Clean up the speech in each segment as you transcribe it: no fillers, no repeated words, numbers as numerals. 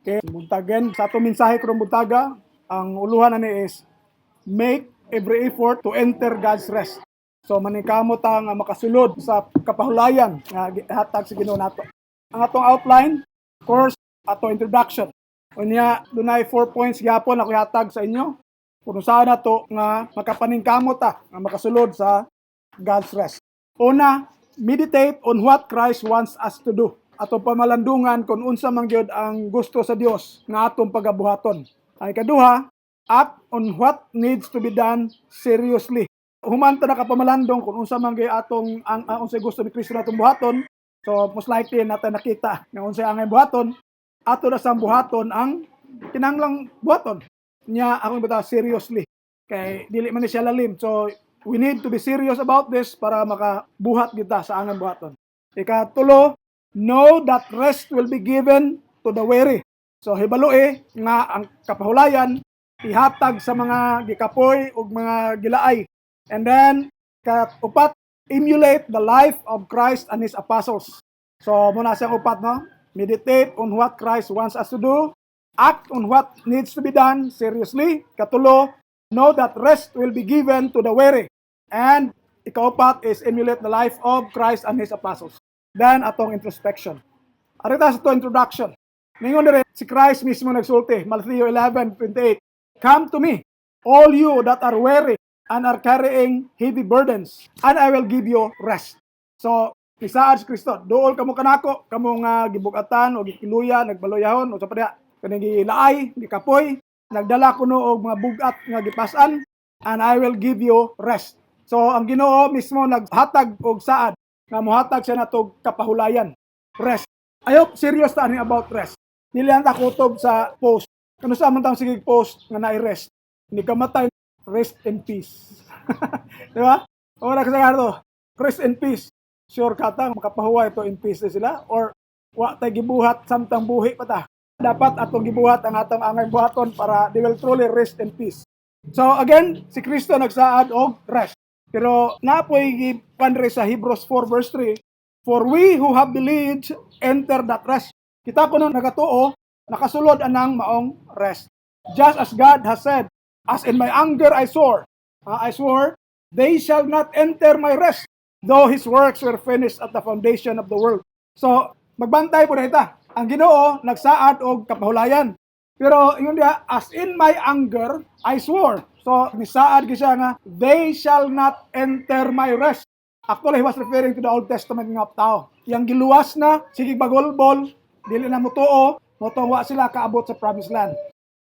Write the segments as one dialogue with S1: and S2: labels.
S1: Okay, buntagan sa atong mensahe karong buntaga, ang uluhan ani is make every effort to enter God's rest. So manikamo ta nga makasulod sa kapahulayan nga gihatag sa Ginoo nato. Ang atong outline, course, atong introduction. Unya dunay 4 points gyapon ako ihatag sa inyo. Kung saan nato nga makapaningkamot ta nga makasulod sa God's rest. Una, meditate on what Christ wants us to do. Atong pamalandungan kung unsa man gyud ang gusto sa Dios nga atong pagabuhaton. Ang ikaduha, act on what needs to be done seriously. Human ta nakapamalandong kung unsa man gyud atong ang unsay gusto ni Kristo natong buhaton. So most likely natin nakita nga unsay angay buhaton, ato na sang buhaton ang kinahanglang buhaton. Nya akong bitaw seriously. Kay dili man ni siya lalim. So we need to be serious about this para makabuhat kita sa angan buhaton. Ikatulo, know that rest will be given to the weary. So hibalo nga ang kapahulayan ihatag sa mga gikapoy ug mga gilaay. And then katupat, emulate the life of Christ and His apostles. So muna siyang upat, no? Meditate on what Christ wants us to do. Act on what needs to be done seriously. Katulo, know that rest will be given to the weary. And ikaupat is emulate the life of Christ and His apostles. Then atong introspection. Arita sa to introduction. Ningon dire si Christ mismo nagsulti, Matthew 11:28. Come to me, all you that are weary and are carrying heavy burdens, and I will give you rest. So, isaad si Kristo, dool kamo kanako, kamo nga gibugatan o gikiluya, nagbaloyahon o sa padya, kanang gilaay, gikapoy, nagdala kuno og mga bugat nga gipasan, and I will give you rest. So, ang Ginoo mismo naghatag og saad nga mohatag siya natog kapahulayan, rest. Ayok serious ta ani about rest. Dili ta kutob sa post. Kano sa man ta sige post nga naay rest. Hindi ka matay, rest in peace. Di ba? O nakasagardo, rest in peace. Sure ka ta makapahuway to in peace na sila or wa tay gibuhat samtang buhi pa ta. Dapat atong gibuhat ang atong angay buhaton para they will truly rest in peace. So again, si Kristo nagsaad og rest. Pero napoy gipanre sa Hebrews 4 verse 3, for we who have believed enter that rest. Kita ko nung nagatuo, nakasulod anang maong rest. Just as God has said, as in my anger I swore, they shall not enter my rest, though His works were finished at the foundation of the world. So, magbantay po na ita. Ang Ginoo nagsaad og kapahulayan. Pero yun dia, as in my anger I swore. So, nisaad siya nga, they shall not enter my rest. Actually, he was referring to the Old Testament nga tao. Yang giluwas na, sige bagolbol, dili na mutuo, mutungwa sila kaabot sa promised land.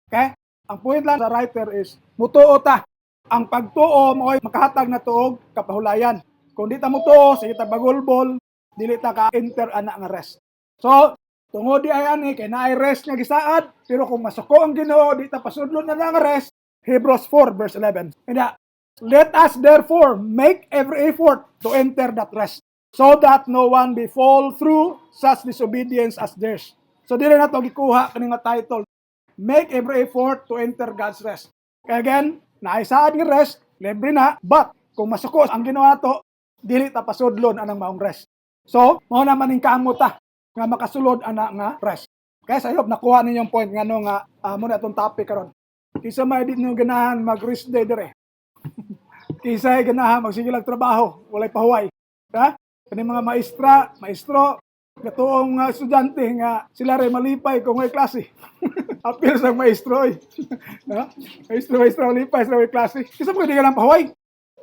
S1: Okay? Ang point lang sa writer is, mutuo ta. Ang pagtuo mo ay makahatag na tuog kapahulayan. Kung di ta mutuo, sige ta bagolbol, dili ta ka-enter ana nga rest. So, tungod di ay ani, kay naay rest nga gisaad, pero kung masuko ang Ginoo, di ta pasudlon na nga rest, Hebrews 4 verse 11. Kaya, let us therefore make every effort to enter that rest, so that no one be fall through such disobedience as theirs. So dili na to gikuha kani nga title, make every effort to enter God's rest. Kaya again, naisaad nga rest, libre na, but kung masuko ang Ginoo nato, dili ta pasudlon anang maong rest. So, mao na maning kaamo ta nga makasulod ana nga rest. Kaya sa iyo nakuha ninyong point nga no nga mo na itong topic karon. Kisa may di nyo ganahan mag-rest day dire. Kisa ay ganahan magsigilag trabaho, walay pahuway. Ha? Kani mga maestro, gatuong estudyante nga sila ray malipay kung may klase. Apil sa maestro oy. Ha? Maestro malipay sa may klase. Kisa pwede ka lang pahuway.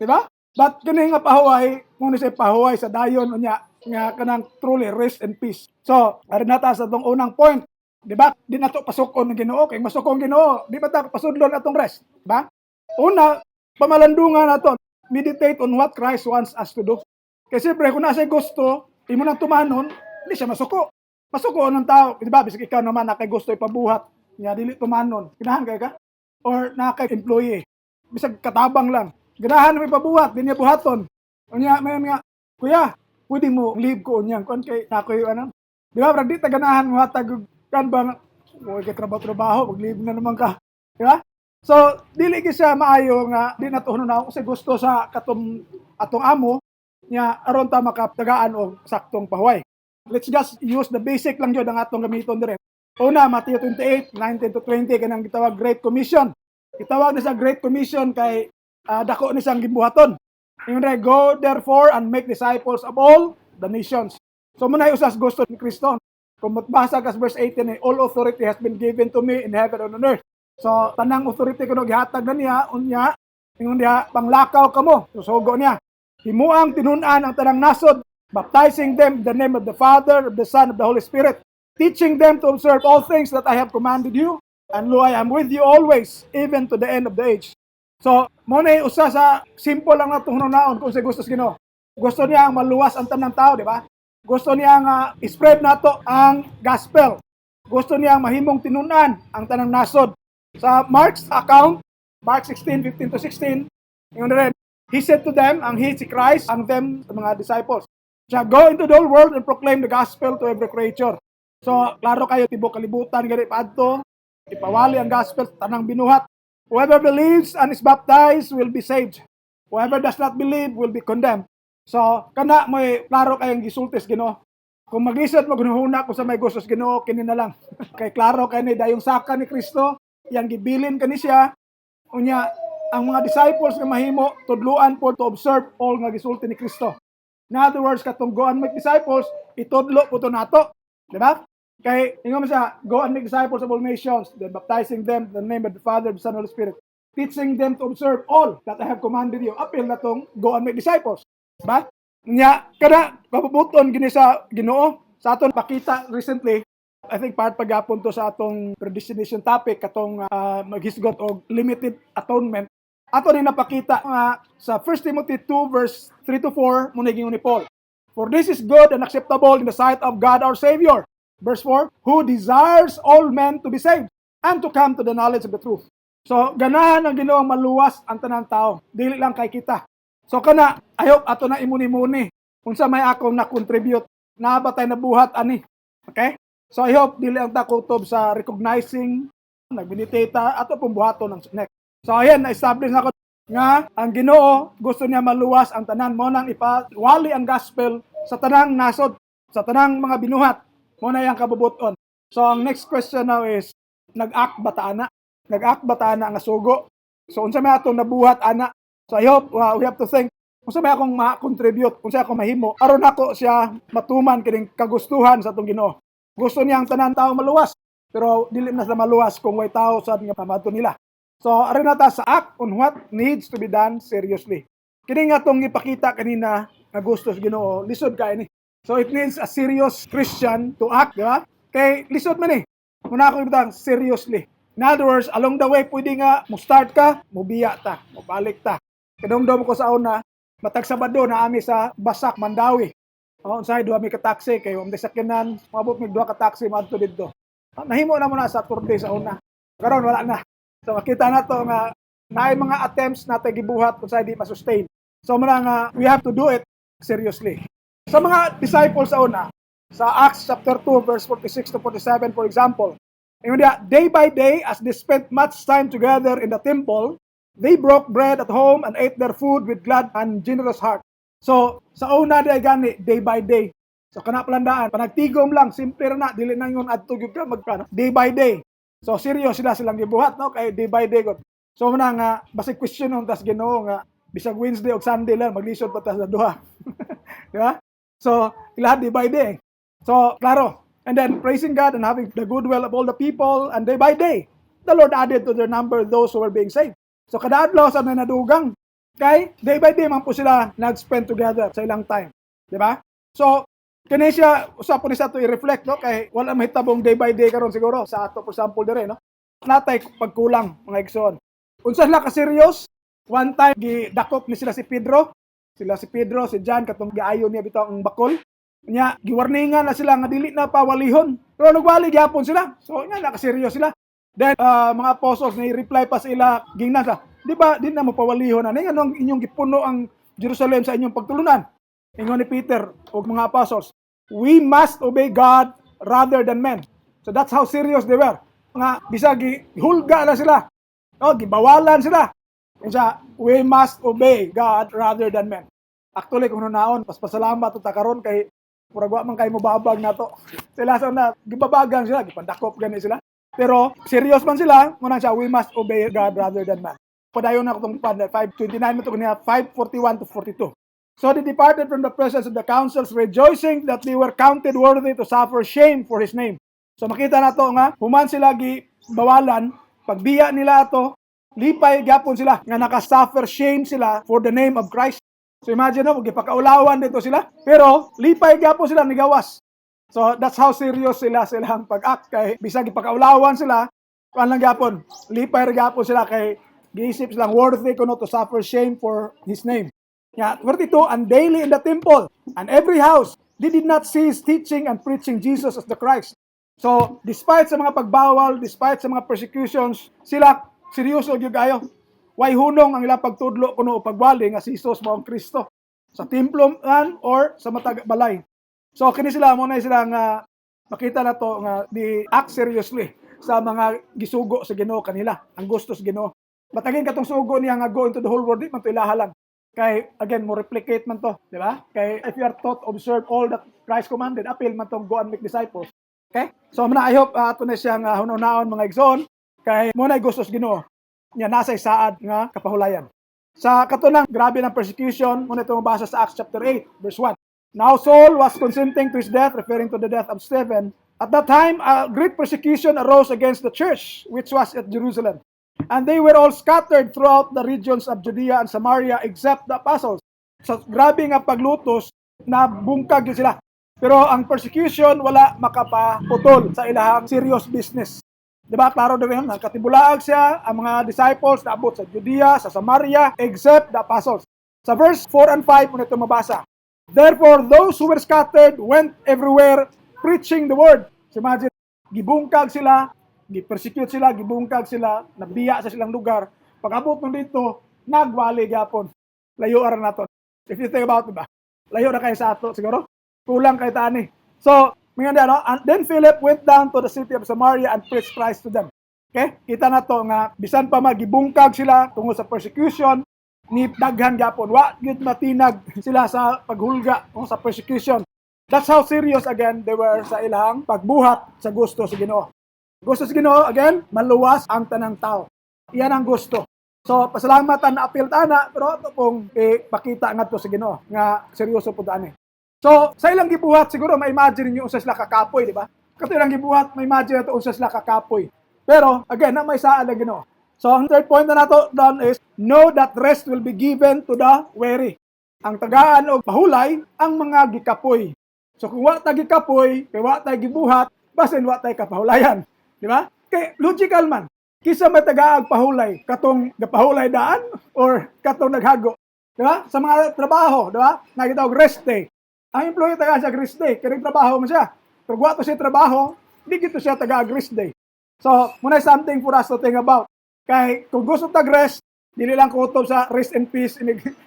S1: Di ba? But kani nga pahuway, muna siya pahuway sa dayon unya nga kanang truly rest and peace. So, ari nata sa tong unang point. Di ba? Di na to pasukon ng Ginoo kay masukon Ginoo. Di ba ta pasudlon atong rest, di ba? Una, pamalandungan nato, meditate on what Christ wants us to do. Kasi siyempre kung nasa gusto, imo nang tumanon, hindi siya masuko. Masuko ng tao, di ba? Bisag ikaw naman na kay gusto ipabuhat, nga dili tumanon. Ganahan kay ka? Or na kay employee. Bisag katabang lang. Ganahan mo ipabuhat, di niya buhaton. Unya may nga, kuya, pwede mo leave ko unyang kon kay nakoy ano. Di ba? Di ta ganahan mo hatag kan bang mo kay trabaho, mag-leave na naman ka. Di ba? So, dili gyud siya maayo nga di natuhon na ako sa gusto sa atong amo nya aron ta makatagaan og saktong pahuway. Let's just use the basic lang jud ang atong gamiton dire. Una, Matthew 28, 19 to 20, kanang gitawag Great Commission. Gitawag na sa Great Commission kay dako ni sang gibuhaton. Ingon na, go therefore and make disciples of all the nations. So muna usas gusto ni Kristo. Kung magbasa ka sa verse 18, all authority has been given to me in heaven and on earth. So tanang authority kuno gihatag na niya, unya, ingon niya, panglakaw kamo. Susugo niya. Himuang tinun-an ang tanang nasod, baptizing them in the name of the Father, of the Son, of the Holy Spirit, teaching them to observe all things that I have commanded you, and lo, I am with you always, even to the end of the age. So, muna usa sa simple lang na tuhunaon kung sa gusto sa Ginoo. Gusto niya ang maluwas ang tanang tao, di ba? Gusto niya ang spread nato ang gospel. Gusto niya ang mahimong tinunan ang tanang nasod. Sa Mark's account, Mark 16:15 to 16, yung rin, he said to them, ang he, si Christ, ang them, sa mga disciples, siya, go into the whole world and proclaim the gospel to every creature. So, klaro kayo, tibok kalibutan, gani paadto, ipawali ang gospel, tanang binuhat. Whoever believes and is baptized will be saved. Whoever does not believe will be condemned. So, kana may klaro kayong gisultis Ginoo. Kung maglisod mo gunahuna kung sa may gustos Ginoo, kini na lang. Kay klaro kay ni dayong saka ni Kristo, yang gibilin kani siya. Unya, ang mga disciples nga mahimo tudluan po to observe all nga gisulti ni Kristo. In other words, katong go and make disciples, itudlo po to nato. Di ba? Kay, ingon mo siya, go and make disciples of all nations, then baptizing them in the name of the Father, the Son, and the Holy Spirit, teaching them to observe all that I have commanded you. Apil na tong go and make disciples. Diba? Nya, kada kapubuton gini sa Ginoo, sa aton pakita recently, I think part pagyapon to sa atong predestination topic, katong maghisgot og limited atonement. Ato ni napakita nga sa 1 Timothy 2 verse 3 to 4, muna gingon ni Paul. For this is good and acceptable in the sight of God our Savior. Verse 4, who desires all men to be saved and to come to the knowledge of the truth. So, ganahan ang Ginoo maluwas ang tanang tao. Dili lang kay kita. So, kana, ayok ato na imuni-muni. Unsa may akong na-contribute, nabatay na buhat, ani. Okay? So, I hope dili ang takutob sa recognizing, nagbinitate, ato pong buhaton ng next. So, ayan, na-establish na ko nga ang Ginoo gusto niya maluwas ang tanan mo nang ipawali ang gospel sa tanang nasod, sa tanang mga binuhat. Muna yung kabubuton. So, ang next question now is, nag-act ba ta ana? Nag-act ba ta ana nga sugo? So, unsa may atong nabuhat ana? So, I hope we have to think, unsa may akong ma-contribute, unsa akong mahimo, aron ako siya matuman kining kagustuhan sa atong Ginoo. Gusto niya ang tanan tao maluwas, pero dili na sa maluwas kung way tao sa nga pamato nila. So, aron na ta sa act on what needs to be done seriously. Kini nga atong ipakita kanina nga gusto sa Ginoo, lisod ka ini. So it means a serious Christian to act, di ba? Kay lisod man eh. Muna ako ibutang seriously. In other words, along the way, pwede nga mo-start ka, mo-biya ta, mo-balik ta. Kadong-dom ko sa una, matag Sabado na ami sa Basak, Mandawi. Unsay duha mi ka taxi kay um sakyanan, mabot mi duha ka taxi madto didto. Nahimo na mo na sa Saturday sa una. Karon wala na. So makita na to nga naay mga attempts natin gibuhat kung sa di ma-sustain. So muna nga we have to do it seriously. Sa mga disciples sa una, sa Acts chapter 2 verse 46 to 47 for example, day by day as they spent much time together in the temple, they broke bread at home and ate their food with glad and generous heart. So sa una day by day. So kana palandaan, panagtigom lang, simple na, dili na yung adto gyud ka magkano, day by day. So serious sila silang gibuhat no kay day by day god. So muna nga basi question on tas Ginoo nga bisag Wednesday o Sunday lang maglisod pa ta sa duha. Di ba? So, lahat day by day. So, klaro. And then, praising God and having the goodwill of all the people, and day by day, the Lord added to their number those who were being saved. So, kada adlaw sa nadugang, kay day by day man po sila nag-spend together sa ilang time. Di ba? So, kini siya, usapon niya to i-reflect, no? Kay wala mahitabong day by day karon siguro, sa ato, for example, dire, no? Natay pagkulang, mga igsoon. Unsa sila ka-serious? One time, gidakop ni sila si Pedro, si John, katong giayon niya bitaw ang bakol. Nya, giwarningan na sila nga dili na pawalihon. Pero nagwali gyapon sila. So, nya nakaseryo sila. Then, mga apostles, ni-reply pa sila, gingnan sa, di ba, di na mo pawalihon na. Anong inyong gipuno ang Jerusalem sa inyong pagtulunan? Ingon ni Peter o mga apostles, we must obey God rather than men. So, that's how serious they were. Nga, bisag gihulga na sila. O, gibawalan sila. Kaya we must obey God rather than men. Actually, kung naon, paspasalamat ito karon kay Murag wa man kay mobabag nato. Sila sa na gibabagan sila, gipandakop gani sila. Pero serious man sila, muna siya, we must obey God rather than man. Padayon na ko itong 5:29 mo ito kaniya, 5:41 to 42. So they departed from the presence of the councils, rejoicing that they were counted worthy to suffer shame for His name. So makita na to nga, human sila gibawalan, pagbiya nila to, lipay gyapon sila, nga naka-suffer shame sila for the name of Christ. So imagine mo, gipakaulawan dito sila, pero lipay gyapon sila nigawas. So that's how serious silang pag-act kay bisag ipakaulawan sila, kuan lang gyapon, lipay ra gyapon sila kay giisip silang worthy kuno to suffer shame for His name. Yeah, 42, and daily in the temple and every house, they did not cease teaching and preaching Jesus as the Christ. So, despite sa mga pagbawal, despite sa mga persecutions, sila seryoso gyud kayo. Way hunong ang ilang pagtudlo kuno o pagwali nga si Jesus mao ang Kristo. Sa templo man or sa matag balay. So, kini sila mo na sila nga makita na to nga di act seriously sa mga gisugo sa Ginoo kanila, ang gusto sa Ginoo. Matagin katong sugo niya nga go into the whole world, di man to ilahalang. Kay, again, mo replicate man to, di ba? Kay, if you are taught, observe all that Christ commanded, appeal man tong go and make disciples. Okay? So, I hope ato na siyang hunaon mga igsoon, kay muna gustos Ginoo niya nasa isaad nga kapahulayan. Sa katulang, grabe ng persecution, muna ito mabasa sa Acts chapter 8, verse 1. Now Saul was consenting to his death, referring to the death of Stephen. At that time, a great persecution arose against the church, which was at Jerusalem. And they were all scattered throughout the regions of Judea and Samaria except the apostles. So grabe nga paglutos na bungkag yun sila. Pero ang persecution wala makapaputol sa ilahang serious business. Diba? Klaro din yun. Nakatibulaag siya ang mga disciples na abot sa Judea, sa Samaria, except the apostles. Sa verse 4 and 5, muna ito mabasa. Therefore, those who were scattered went everywhere preaching the word. So imagine, gibungkag sila, gi-persecute sila, gibungkag sila, nabiya sa silang lugar. Pag-abot nung dito, nagwali gyapon. Layo ara nato. If you think about it ba? Layo na kayo sa ato siguro. Kulang kay tani. So, mga ano, and then Philip went down to the city of Samaria and preached Christ to them. Okay? Kita na to nga bisan pa magibungkag sila tungod sa persecution, ni daghan gyapon. Wa gyud matinag sila sa paghulga o sa persecution. That's how serious again they were sa ilang pagbuhat sa gusto sa Ginoo. Gusto sa Ginoo, again, maluwas ang tanang tao. Iyan ang gusto. So, pasalamatan na apil tana, pero ito pong pakita nga to sa Ginoo, nga seryoso po daan. So, sa ilang gibuhat, siguro ma-imagine niyo unsa sila kakapoy, di ba? Kato ilang gibuhat, ma-imagine nato unsa sila kakapoy. Pero, again, na may saa na Ginoo. So, ang third point na nato doon is, know that rest will be given to the weary. Ang tagaan o pahulay, ang mga gikapoy. So, kung wa tayo gikapoy, kaya wa tayo gibuhat, basin wa tayo kapahulayan. Di ba? Kaya logical man. Kisa may tagaag pahulay, katong gapahulay daan or katong naghago. Di ba? Sa mga trabaho, di ba? Nagitawag rest day. Ang employee taga sa rest day, kaya trabaho mo siya. Pero wato siya trabaho, hindi gito siya tagaag rest day. So, muna something for us to think about. Kaya kung gusto tag-rest, dili lang kutob sa rest and peace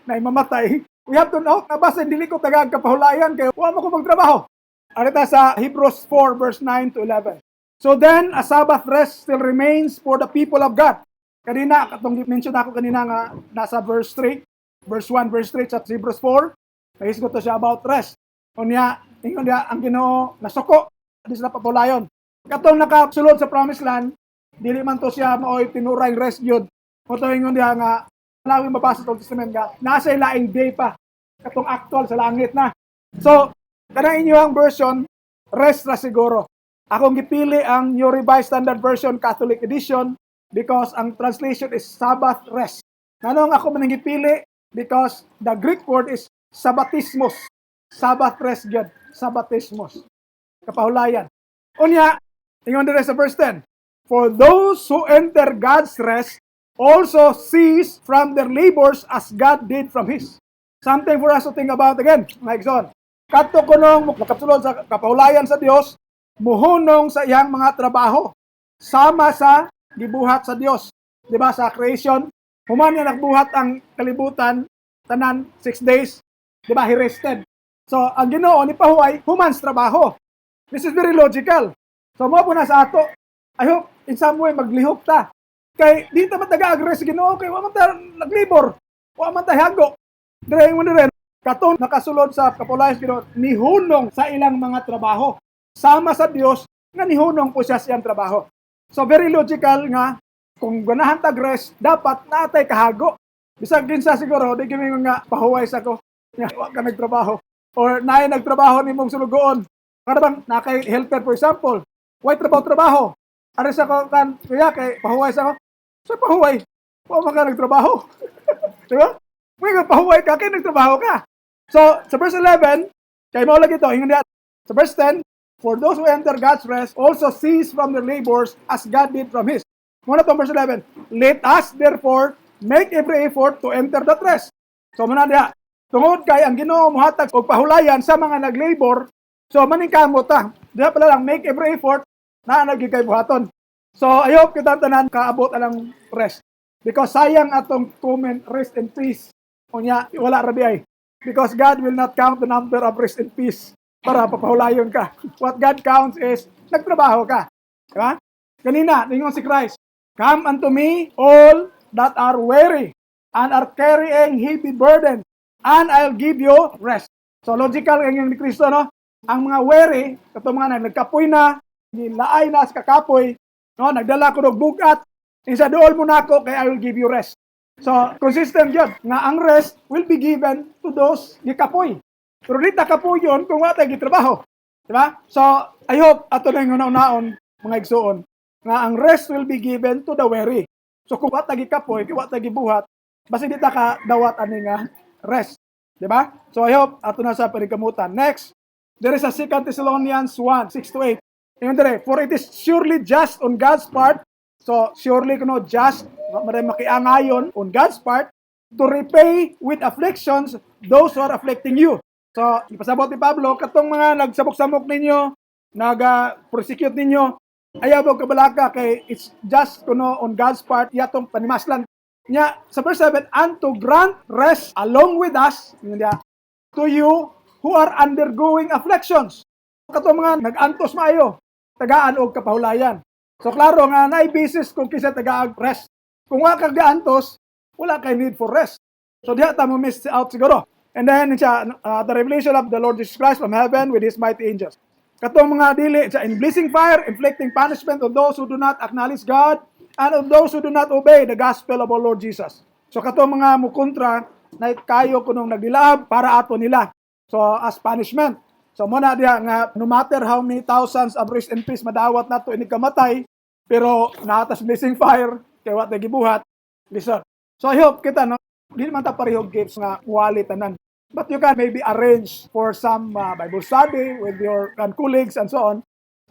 S1: na imamatay. We have to know, nabasin, dili ko tagaag kapahulayan, kaya huwag mo ko magtrabaho. Arita sa Hebrews 4 verse 9 to 11. So then, a Sabbath rest still remains for the people of God. Kanina, katong mention ako kanina nga nasa verse 3, verse 1, verse 3 sa Hebrews 4, nahisgot to siya about rest. Unya, ingon dia ang Ginoo nasuko, di sila papulayon. Katong nakasulod sa promised land, dili man to siya maoy tinurayng rest yun. Moto ingon dia nga, lawing mabasa sa Old Testament nga, nasa ilaing day pa, katong actual sa langit na. So, kanang inyong version, rest na siguro. Akong gipili ang New Revised Standard Version Catholic Edition because ang translation is Sabbath rest. Nanong ako man gipili because the Greek word is Sabbatismos. Sabbath rest gyud, Sabbatismos. Kapahulayan. Unya, ingon dire sa verse 10. For those who enter God's rest also cease from their labors as God did from His. Something for us to think about again, mga igsoon. Kadto kunong makapsulod sa kapahulayan sa Dios, muhunong sa iyang mga trabaho sama sa gibuhat sa Dios. Di ba sa creation, human nga nagbuhat ang kalibutan tanan 6 days, di ba he rested. So ang Ginoo ni pahuay human's trabaho. This is very logical. So mo po na sa ato, I hope in some way maglihok ta. Kay di ta mataga-agree sa Ginoo kay wa man ta naglibor, wa man ta hago. Dire mo dire Katong nakasulod sa kapulayan sa Ginoo, nihunong sa ilang mga trabaho. Sama sa Dios nga nihunong po siya siyang trabaho. So very logical nga kung ganahan tag rest, dapat natay kahago. Bisag kinsa siguro, di kami nga pahuway sa ko. Nga wa ka nagtrabaho. Or naay nagtrabaho ni mong sulugoon. Kada bang nakay helper for example, why trabaho? Ari sa ko kan kuya kay pahuway sa ko. So pahuway, wa man ka nagtrabaho. Di ba? May pahuway ka kay nagtrabaho ka. So sa verse 11, kay mao lagi to, ingon diha. Sa verse 10, for those who enter God's rest also cease from their labors as God did from His. Muna itong verse 11, let us therefore make every effort to enter that rest. So muna diha, tungod kay ang Ginoo mohatag og pahulayan sa mga naglabor, so maningkamot ta. Diha pala lang make every effort na nagigay buhaton. So I hope kita tanan kaabot alang rest. Because sayang atong comment rest and peace. Unya wala ra ay. Because God will not count the number of rest and peace para papahulayon ka. What God counts is nagtrabaho ka. Diba? Kanina, ningon si Christ, come unto me all that are weary and are carrying heavy burdens, and I'll give you rest. So logical ang ni Kristo, no? Ang mga weary, katong mga nagkapoy na, nilaay na sa kakapoy, no? Nagdala ko ng bugat, isa dool mo na ako, kay I will give you rest. So, consistent yun, nga ang rest will be given to those gikapoy. Pero di takapuyon kung wala tayo gitrabaho. Diba? So, I hope ato na yung naon mga igsuon, nga ang rest will be given to the weary. So, kung wala tayo gikapoy, kung wala tayo gibuhat, basta di ta ka dawat ani nga rest. Diba? So, I hope ato na sa panikamutan. Next, there is a 2 Thessalonians 1, 6-8. Yung dire, for it is surely just on God's part. So, surely kuno just, makiangayon on God's part to repay with afflictions those who are afflicting you. So, ipasabot ni Pablo, katong mga nagsabok-samok ninyo, nag-prosecute ninyo, ayaw mo kabalaka kay it's just kuno on God's part, yatong panimaslan. Nya, sa verse 7, and to grant rest along with us, to you who are undergoing afflictions. Katong mga nag-antos maayo, tagaan og kapahulayan. So, klaro nga, na-basis kung kisa taga-rest. Kung wala kang gaantos, wala kay need for rest. So, diha tamo miss out siguro. And then, the revelation of the Lord Jesus Christ from heaven with His mighty angels. Katong mga dili, in blazing fire, inflicting punishment on those who do not acknowledge God, and on those who do not obey the gospel of our Lord Jesus. So, katong mga mukontra, na kayo kunong nagdilaab para ato nila. So, as punishment. So, muna diha nga, no matter how many thousands of rest and peace madawat nato ini kamatay, pero natas blazing fire, kaya wat gibuhat, listen. So I hope kita, no, di naman ta parehong gifts nga wali tanan. But you can maybe arrange for some Bible study with your colleagues and so on.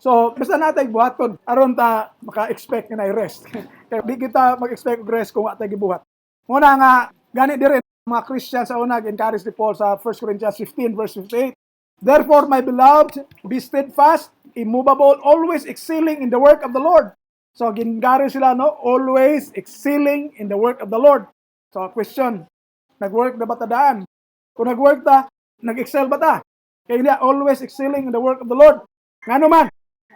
S1: So, basta natin buhaton, aron ta maka-expect na i-rest. Kaya di kita mag-expect rest kung wata gibuhat. Muna nga, gani di rin, mga Christians sa una, encourage ni Paul sa 1 Corinthians 15 verse 58. Therefore, my beloved, be steadfast, immovable, always excelling in the work of the Lord. So, gingari sila, no? Always excelling in the work of the Lord. So, question, nag-work na ba ta daan? Kung nag-work ta, nag-excel ba ta? Kaya hindi, always excelling in the work of the Lord. Nga naman,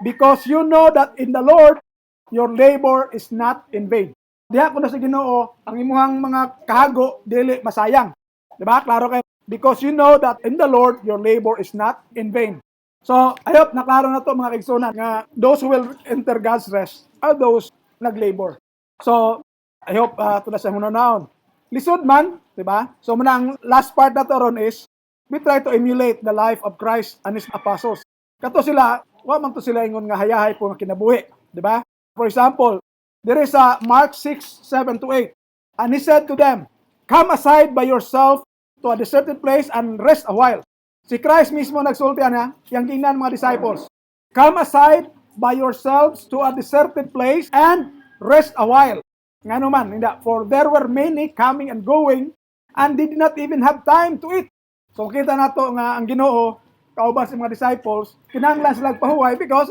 S1: because you know that in the Lord, your labor is not in vain. Diha ko na sa Ginoo, ang imuhang mga kahago, dili masayang. Diba? Klaro kayo. Because you know that in the Lord, your labor is not in vain. So, I hope naklaro na to mga kaigsunan nga those who will enter God's rest are those nag-labor. So, I hope ito na sa hunanaon. Lisod man, di ba? So, muna ang last part na to ron is, we try to emulate the life of Christ and His apostles. Kato sila, wa man to sila ingon nga hayahay po nga kinabuhi. Di ba? For example, there is Mark 6:7-8. And He said to them, come aside by yourself to a deserted place and rest a while. Si Christ mismo nagsulti na, yang tingnan mga disciples. Come aside by yourselves to a deserted place and rest a while. Nga naman, for there were many coming and going and they did not even have time to eat. So kita na to nga ang Ginoo, kauban sa mga disciples, kinahanglan sila pahuway because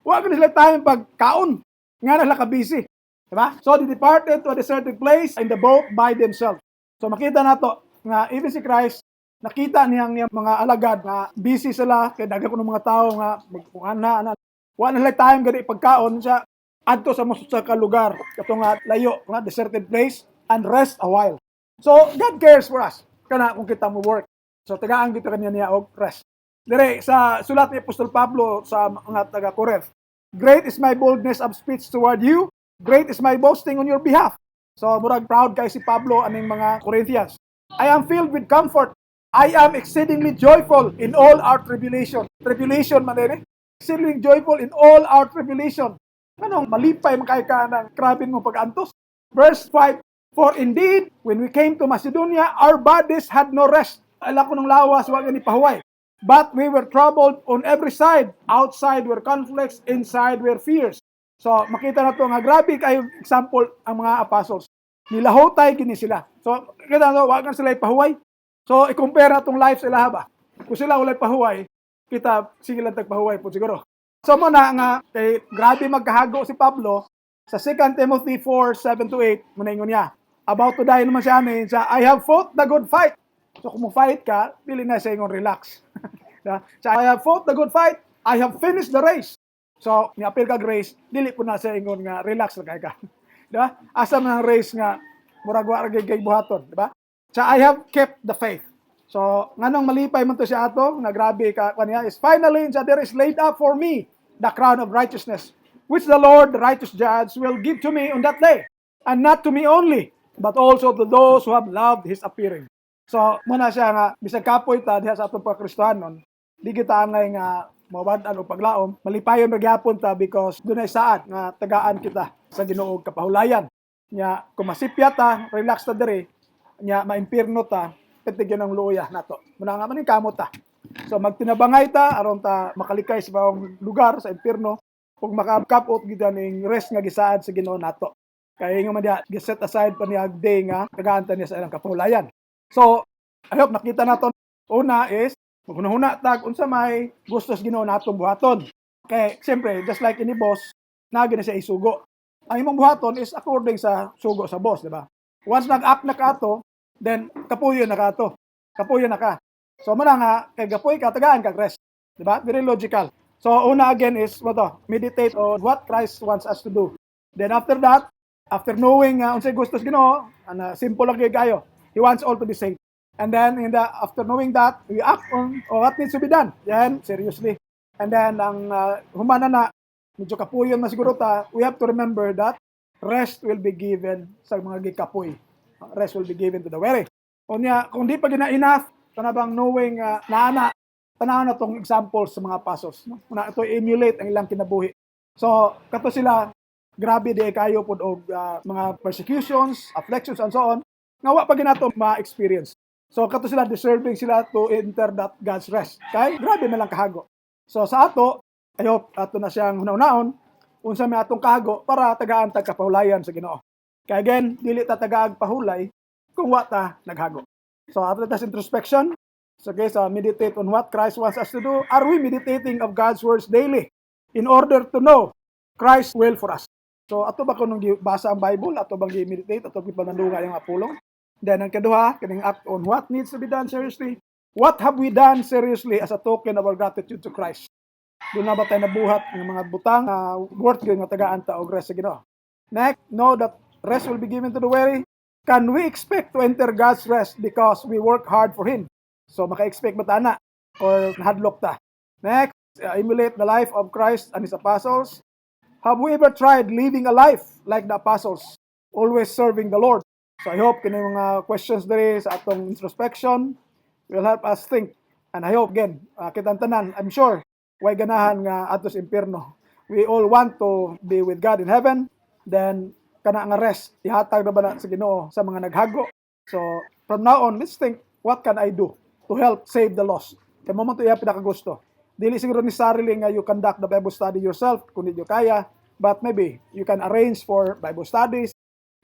S1: wala na sila time pagkaon. Nga na sila ka-busy. Diba? So they departed to a deserted place in the boat by themselves. So makita na to nga even si Christ, nakita niyang mga alagad na busy sila, kaya daga ko ng mga tao nga magpuan na. Wala na time gani pagkaon siya adto sa most sa lugar, kato nga layo, nga deserted place, and rest a while. So, God cares for us. Kana kung kita mo work. So tagaan gito kanya niya og rest. Dire sa sulat ni Apostol Pablo sa mga taga Corinth, great is my boldness of speech toward you, great is my boasting on your behalf. So murag proud kay si Pablo aning mga Corinthians. I am filled with comfort. I am exceedingly joyful in all our tribulation. Tribulation man din. Exceedingly joyful in all our tribulation. Anong malipay makay ka ng krabin mo pag-antos? Verse 5, for indeed, when we came to Macedonia, our bodies had no rest. Ala ko ng lawas, wag ni pahuway. But we were troubled on every side. Outside were conflicts, inside were fears. So, makita na to nga grabe kayo example ang mga apostles. Nilahotay gini sila. So, kita na wag na sila ipahuway. So, i-compare na tong life sila ba? Kung sila walay pahuway, kita sige lang tagpahuway po siguro. So, muna nga, kay grabe magkahago si Pablo sa 2 Timothy 4:7-8, muna niya. About to die naman siya, I have fought the good fight. So, kung fight ka, dili na siya yung relax. So, I have fought the good fight. I have finished the race. So, ni-appeal ka grace, dili po na siya yung nga relax na ka. Diba? Asa man ang race nga, muragwa gay buhaton. Diba? So, I have kept the faith. So, nganong malipay man to siya ato, nga grabe ka kanya, is finally, there is laid up for me the crown of righteousness, which the Lord, the righteous judge, will give to me on that day. And not to me only, but also to those who have loved His appearing. So, muna siya nga, bisag kapoy ta, diha sa atong pagkristohanon, di kita angay nga, mawad-an o paglaom, malipayon magyapon ta because dunay saad nga tagaan kita sa Ginoo kapahulayan. Nya, kung masipya ta, relax ta diri, nya, maimpirno ta, petigyan ng luya nato. Muna nga maning kamot ta. So magtinabangay ta aron ta makalikay sa bawang lugar sa impierno ug makakapot gid ning rest nga gisaad sa Ginoo nato. Kay nga man dia giset aside pa niya day nga tagaan ta niya sa ilang kapahulayan. So I hope nakita naton una is maghunahuna tag unsa may gusto sa Ginoo natong buhaton. Kay siyempre just like any boss, nagi na siya isugo. Ang imong buhaton is according sa sugo sa boss, di ba? Once nag-up na ka ato, then kapuyo na ka to. Kapuyo na ka. So muna nga kay gapoy ka tagaan kag rest. Di ba? Very logical. So una again is what to? Meditate on what Christ wants us to do. Then after that, after knowing unsay gusto sa Ginoo, simple lang kayo. He wants all to be saved. And then after knowing that, we act on what needs to be done. Yan, seriously. And then ang humana na medyo kapuyon na siguro ta, we have to remember that rest will be given sa mga gikapoy. Rest will be given to the weary. Kunya, kung di pa enough, tanabang knowing naana, tanaw na tong examples sa mga apostles. Muna ito emulate ang ilang kinabuhi. So, kato sila, grabe di kayo po og mga persecutions, afflictions, and so on. Nga pa ginato ma-experience. So, kato sila, deserving sila to enter that God's rest. Kay, grabe na lang kahago. So, sa ato, I hope ato na siyang hunaw-naon, unsa may atong kahago para tagaan tag kapahulayan sa Ginoo. Kaya again, dili ta tagaag pahulay kung wa ta naghago. So after this introspection, so guys, meditate on what Christ wants us to do. Are we meditating of God's words daily in order to know Christ's will for us? So ato ba kung basa ang Bible, ato bang i-meditate, ato gipanandunga yung apulong? Then ang kaduha, kining act on what needs to be done seriously. What have we done seriously as a token of our gratitude to Christ? Doon na ba tayo nabuhat ng mga butang worth yun nga tagaan ta og rest sa Ginoo? Next, know that rest will be given to the weary. Can we expect to enter God's rest because we work hard for Him? So, maka-expect ba ta na? Or nahadlok ta? Next, emulate the life of Christ and His apostles. Have we ever tried living a life like the apostles? Always serving the Lord. So, I hope kini mga questions diri sa atong introspection will help us think. And I hope, again, kitang tanan, I'm sure, way ganahan nga atos impierno. We all want to be with God in heaven. Then, kana nga rest, ihatag na ba na sa Ginoo sa mga naghago. So, from now on, let's think, what can I do to help save the lost? Kaya mo ito iya pinakagusto. Dili siguro ni sarili nga you conduct the Bible study yourself kung hindi kaya, but maybe you can arrange for Bible studies,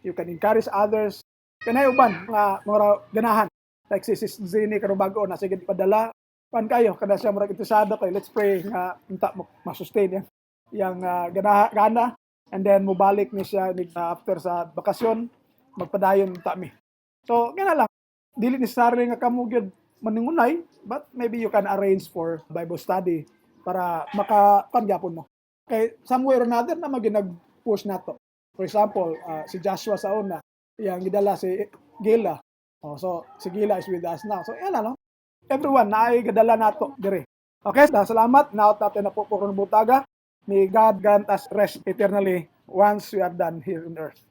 S1: you can encourage others. Kanay uban nga mga ganahan. Like si Sis Zini karubago na sige padala, pan kayo, kada siya murag interesado kay let's pray nga unta mo ma-sustain yan. Yang gana. And then, mubalik ni siya after sa bakasyon, magpadayon ta mi. So, gana lang. Dili necessarily nga kamo gyud maningunay, but maybe you can arrange for Bible study para makapangyapon mo. Kay somewhere or another na nag-push nato. For example, si Joshua sa una, yang gidala si Gila. So, si Gila is with us now. So, yan no? everyone na ay gadala nato dire. Okay, salamat. Naot natin na po ng butaga. May God grant us rest eternally once we are done here on earth.